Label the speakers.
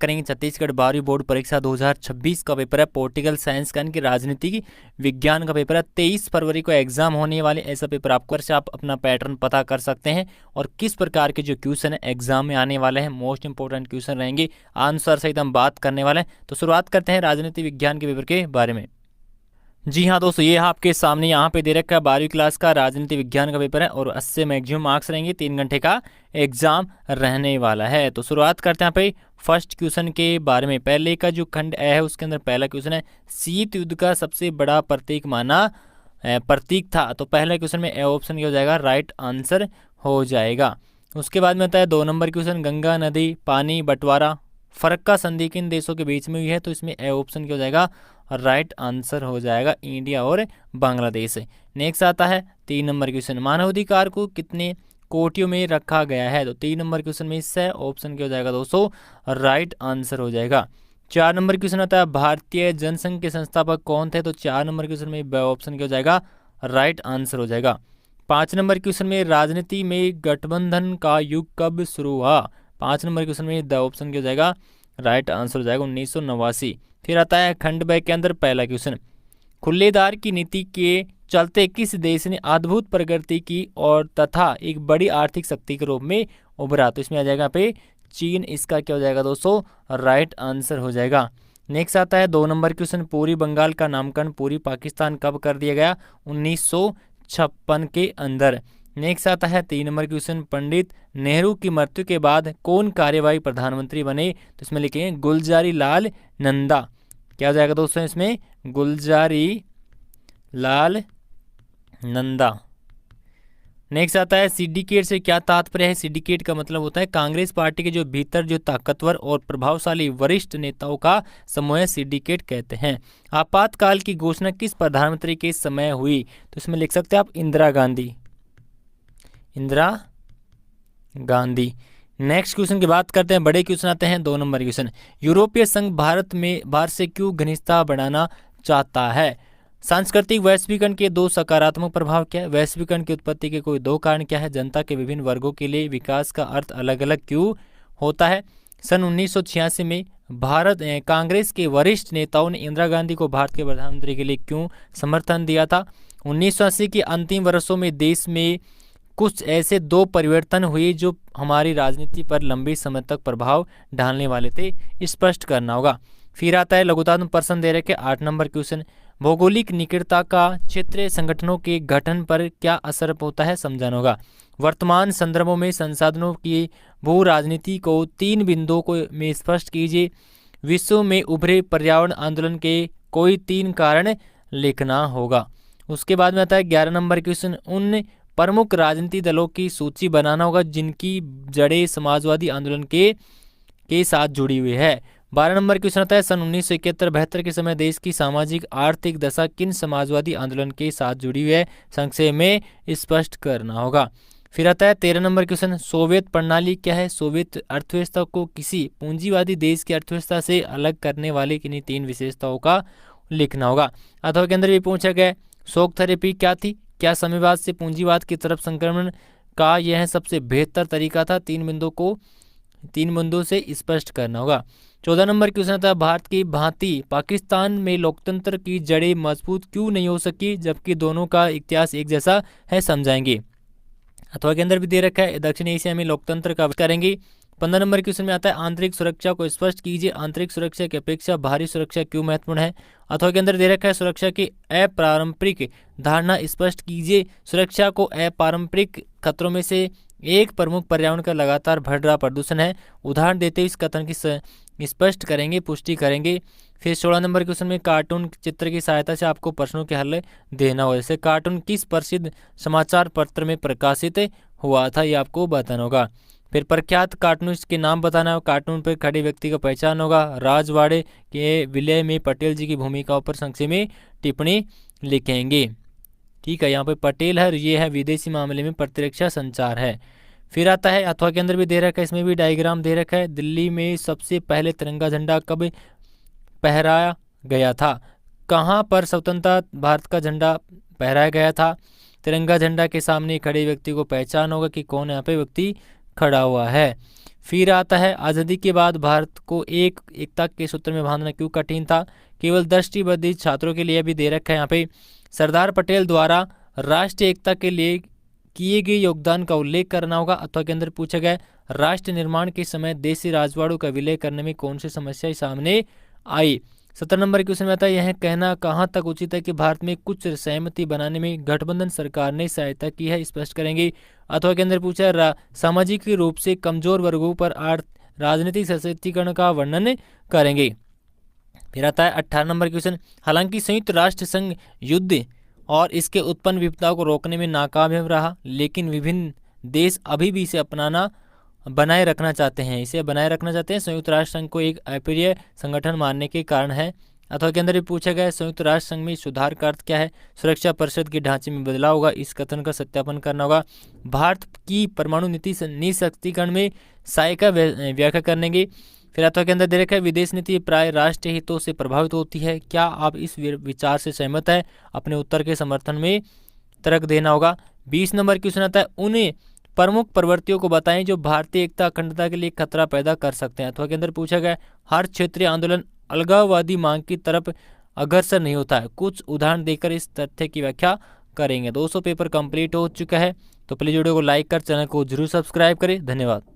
Speaker 1: करेंगे छत्तीसगढ़ 12वीं बोर्ड परीक्षा 2026 का पेपर है, पॉलिटिकल साइंस का यानी कि राजनीति विज्ञान का पेपर है। 23 फरवरी को एग्जाम होने वाले, ऐसा पेपर आपको से आप अपना पैटर्न पता कर सकते हैं और किस प्रकार के जो क्वेश्चन है एग्जाम में आने वाले हैं, मोस्ट इंपोर्टेंट क्वेश्चन रहेंगे, आंसर सहित हम बात करने वाले हैं। तो शुरुआत करते हैं राजनीति विज्ञान के पेपर के बारे में। जी हाँ दोस्तों, ये आपके सामने यहाँ पे दे रखा है 12वीं क्लास का राजनीति विज्ञान का पेपर है और 80 मैक्सिमम मार्क्स रहेंगे, 3 घंटे का एग्जाम रहने वाला है। तो शुरुआत करते हैं यहाँ पे फर्स्ट क्वेश्चन के बारे में। पहले का जो खंड ए है उसके अंदर पहला क्वेश्चन है, शीत युद्ध का सबसे बड़ा प्रतीक माना प्रतीक था। तो पहले क्वेश्चन में ए ऑप्शन क्या हो जाएगा, राइट आंसर हो जाएगा। उसके बाद में होता है 2 नंबर क्वेश्चन, गंगा नदी पानी बंटवारा फरक्का संधि किन देशों के बीच में हुई है। तो इसमें ए ऑप्शन क्या हो जाएगा, राइट आंसर हो जाएगा, इंडिया और बांग्लादेश। नेक्स्ट आता है 3 नंबर क्वेश्चन, मानवाधिकार को कितने कोटियों में रखा गया है। तो 3 नंबर क्वेश्चन में इससे ऑप्शन क्या हो जाएगा दोस्तों, राइट आंसर हो जाएगा। 4 नंबर क्वेश्चन आता है, भारतीय जनसंघ के संस्थापक कौन थे। तो 4 नंबर क्वेश्चन में ऑप्शन क्या हो जाएगा, राइट आंसर हो जाएगा। 5 नंबर क्वेश्चन में, राजनीति में गठबंधन का युग कब शुरू हुआ। 5 नंबर क्वेश्चन में द ऑप्शन क्या हो जाएगा, राइट आंसर हो जाएगा 1989। फिर आता है खंड ब के अंदर पहला क्वेश्चन, खुलेदार की नीति के चलते किस देश ने अद्भुत प्रगति की और तथा एक बड़ी आर्थिक शक्ति के रूप में उभरा। तो इसमें आ जाएगा पे चीन, इसका क्या हो जाएगा दोस्तों, राइट आंसर हो जाएगा। नेक्स्ट आता है 2 नंबर क्वेश्चन, पूरी बंगाल का नामकरण पूरी पाकिस्तान कब कर दिया गया। 1956 के अंदर। नेक्स्ट आता है 3 नंबर क्वेश्चन, पंडित नेहरू की मृत्यु के बाद कौन कार्यवाही प्रधानमंत्री बने। तो इसमें लिखेंगे गुलजारी लाल नंदा। क्या हो जाएगा दोस्तों इसमें, गुलजारी लाल नंदा। नेक्स्ट आता है सिंडिकेट से क्या तात्पर्य है। सिंडिकेट का मतलब होता है कांग्रेस पार्टी के जो भीतर जो ताकतवर और प्रभावशाली वरिष्ठ नेताओं का समूह सिंडिकेट कहते हैं। आपातकाल की घोषणा किस प्रधानमंत्री के समय हुई। तो इसमें लिख सकते हैं आप इंदिरा गांधी, इंदिरा गांधी। नेक्स्ट क्वेश्चन की बात करते हैं, बड़े क्वेश्चन आते हैं 2 नंबर क्वेश्चन, यूरोपीय संघ भारत से क्यों घनिष्ठता बढ़ाना चाहता है। सांस्कृतिक वैश्वीकरण के 2 सकारात्मक प्रभाव क्या है। वैश्वीकरण की उत्पत्ति के कोई 2 कारण क्या है। जनता के विभिन्न वर्गों के लिए विकास का अर्थ अलग अलग क्यों होता है। सन 1986 में भारत कांग्रेस के वरिष्ठ नेताओं ने इंदिरा गांधी को भारत के प्रधानमंत्री के लिए क्यों समर्थन दिया था। 1980 के अंतिम वर्षों में देश में कुछ ऐसे 2 परिवर्तन हुए जो हमारी राजनीति पर लंबे समय तक प्रभाव डालने वाले थे, स्पष्ट करना होगा। फिर आता है लघुतात्मक प्रश्न दे रखे 8 नंबर क्वेश्चन, भौगोलिक निकटता का क्षेत्रीय संगठनों के गठन पर क्या असर होता है, समझाना होगा। वर्तमान संदर्भों में संसाधनों की भू राजनीति को 3 बिंदुओं को में स्पष्ट कीजिए। विश्व में उभरे पर्यावरण आंदोलन के कोई 3 कारण लिखना होगा। उसके बाद में आता है 11 नंबर क्वेश्चन, उन प्रमुख राजनीतिक दलों की सूची बनाना होगा जिनकी जड़ें समाजवादी आंदोलन के साथ जुड़ी हुई है। 12 नंबर क्वेश्चन आता है, सन 1971-72 के समय देश की सामाजिक आर्थिक दशा किन समाजवादी आंदोलन के साथ जुड़ी हुई है, संक्षेप में स्पष्ट करना होगा। फिर आता है 13 नंबर क्वेश्चन, सोवियत प्रणाली क्या है। सोवियत अर्थव्यवस्था को किसी पूंजीवादी देश की अर्थव्यवस्था से अलग करने वाली किन्हीं 3 विशेषताओं का लिखना होगा। अथवा के अंदर भी पूछा गया शॉक थेरेपी क्या थी, क्या साम्यवाद से पूंजीवाद की तरफ संक्रमण का यह सबसे बेहतर तरीका था। 3 बिंदुओं से स्पष्ट करना होगा। 14 नंबर क्वेश्चन था, भारत की भांति पाकिस्तान में लोकतंत्र की जड़ें मजबूत क्यों नहीं हो सकी जबकि दोनों का इतिहास एक जैसा है, समझाएंगे। अथवा के अंदर भी दे रखा है दक्षिण एशिया में लोकतंत्र का करेंगे। 15 नंबर क्वेश्चन में आता है, आंतरिक सुरक्षा को स्पष्ट कीजिए, आंतरिक सुरक्षा की अपेक्षा बाहरी सुरक्षा क्यों महत्वपूर्ण है। अथवा के अंदर दे रखा है, सुरक्षा की अपारंपरिक धारणा स्पष्ट कीजिए। सुरक्षा को अपारंपरिक खतरों में से एक प्रमुख पर्यावरण का लगातार बढ़ रहा प्रदूषण है। उदाहरण देते हुए इस कथन की स्पष्ट करेंगे, पुष्टि करेंगे। फिर 16 नंबर क्वेश्चन में कार्टून चित्र की सहायता से आपको प्रश्नों के हल देना हो। जैसे कार्टून किस प्रसिद्ध समाचार पत्र में प्रकाशित हुआ था, ये आपको बताना होगा। फिर प्रख्यात कार्टूनिस्ट के नाम बताना है, कार्टून पर खड़े व्यक्ति का पहचान होगा। राजवाड़े के विलय में पटेल जी की भूमिकाओं पर संक्षेप में टिप्पणी लिखेंगे। ठीक है, यहाँ पे पटेल है, ये है विदेशी मामले में प्रतिरक्षा संचार है। फिर आता है अथवा के अंदर भी दे रखा है, इसमें भी डायग्राम दे रखा है, दिल्ली में सबसे पहले तिरंगा झंडा कब फहराया गया था, कहाँ पर स्वतंत्रता भारत का झंडा फहराया गया था। तिरंगा झंडा के सामने खड़े व्यक्ति को पहचान होगा कि कौन यहाँ पे व्यक्ति खड़ा हुआ है। फिर आता है आज़ादी के बाद भारत को एक एकता के सूत्र में बांधना क्यों कठिन था। केवल दृष्टिबद्ध छात्रों के लिए भी दे रखा है यहाँ पे। सरदार पटेल द्वारा राष्ट्रीय एकता के लिए किए गए योगदान का उल्लेख करना होगा। अथवा के अंदर पूछा गया राष्ट्र निर्माण के समय देशी राजवाड़ों का विलय करने में कौन सी समस्या सामने आई। 17 नंबर क्वेश्चन में आता है यह कहना कहाँ तक उचित है कि भारत में कुछ सहमति बनाने में गठबंधन सरकार ने सहायता की है, स्पष्ट करेंगे। अथवा के अंदर पूछा है सामाजिक रूप से कमजोर वर्गों पर राजनीतिक सशक्तिकरण का वर्णन करेंगे। फिर आता है 18 नंबर क्वेश्चन, हालांकि संयुक्त राष्ट्र संघ युद्ध और इसके उत्पन्न विपदाओं को रोकने में नाकामयाब रहा, लेकिन विभिन्न देश अभी भी इसे बनाए रखना चाहते हैं। संयुक्त राष्ट्र संघ को एक अप्रिय संगठन मानने के कारण है। अथवा के अंदर भी पूछा गया संयुक्त राष्ट्र संघ में सुधार का अर्थ क्या है। सुरक्षा परिषद के ढांचे में बदलाव होगा, इस कथन का सत्यापन करना होगा। भारत की परमाणु नीति निःशक्तिकरण में सहायता व्याख्या करेंगे। फिर अथवा के अंदर दे रखा है विदेश नीति प्राय राष्ट्रीय हितों से प्रभावित होती है, क्या आप इस विचार से सहमत है। अपने उत्तर के समर्थन में तर्क देना होगा। 20 नंबर क्वेश्चन आता है उन प्रमुख प्रवृत्तियों को बताएं जो भारतीय एकता अखंडता के लिए खतरा पैदा कर सकते हैं। अथवा के अंदर पूछा गया हर क्षेत्रीय आंदोलन अलगाववादी मांग की तरफ अग्रसर नहीं होता है, कुछ उदाहरण देकर इस तथ्य की व्याख्या करेंगे। 200 पेपर कंप्लीट हो चुका है, तो प्लीज वीडियो को लाइक कर चैनल को जरूर सब्सक्राइब करें। धन्यवाद।